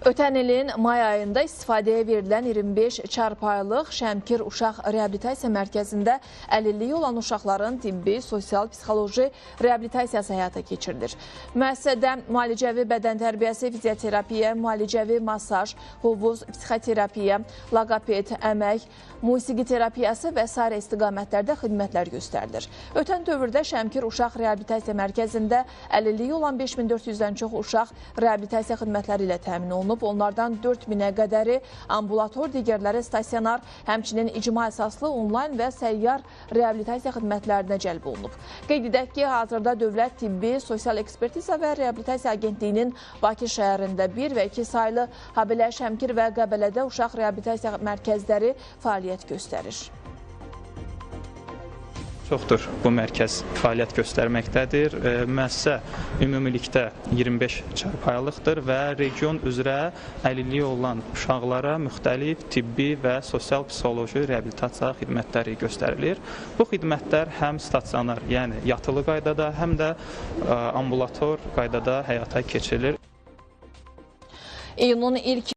Ötən ilin may ayında istifadəyə verilən 25 çarpayılıq Şəmkir Uşaq Reabilitasiya Mərkəzində əlilliyi olan uşaqların tibbi, sosial, psixoloji reabilitasiyası həyata keçirilir. Müəssisədə müalicəvi bədən tərbiyəsi, fizioterapiya, müalicəvi masaj, hovuz, psixoterapiya, logoped, əmək, musiqi terapiyası və s. istiqamətlərdə xidmətlər göstərilir. Ötən dövrdə Şəmkir Uşaq Reabilitasiya Mərkəzində əlilliyi olan 5400-dən çox uşaq reabilitasiya xidmətləri ilə təmin olunub. Onlardan 4000-ə qədəri ambulator, digərləri stasionar, həmçinin icma əsaslı, onlayn və səyyar reabilitasiya xidmətlərinə cəlb olunub. Qeyd edək ki, hazırda Dövlət Tibbi, Sosial Ekspertiza və Reabilitasiya Agentliyinin Bakı şəhərində 1 və 2 saylı, habelə Şəmkir və Qəbələdə uşaq reabilitasiya mərkəzləri fəaliyyət göstərir. Çoxdur bu mərkəz fəaliyyət göstərməkdədir. Müəssisə ümumilikdə 25 çarpayılıqdır və region üzrə əlilliyi olan uşaqlara müxtəlif tibbi və sosial-psixoloji reabilitasiya xidmətləri göstərilir. Bu xidmətlər həm stasionar, yəni yatılı qaydada, həm də ambulator qaydada həyata keçirilir. İyunun ilk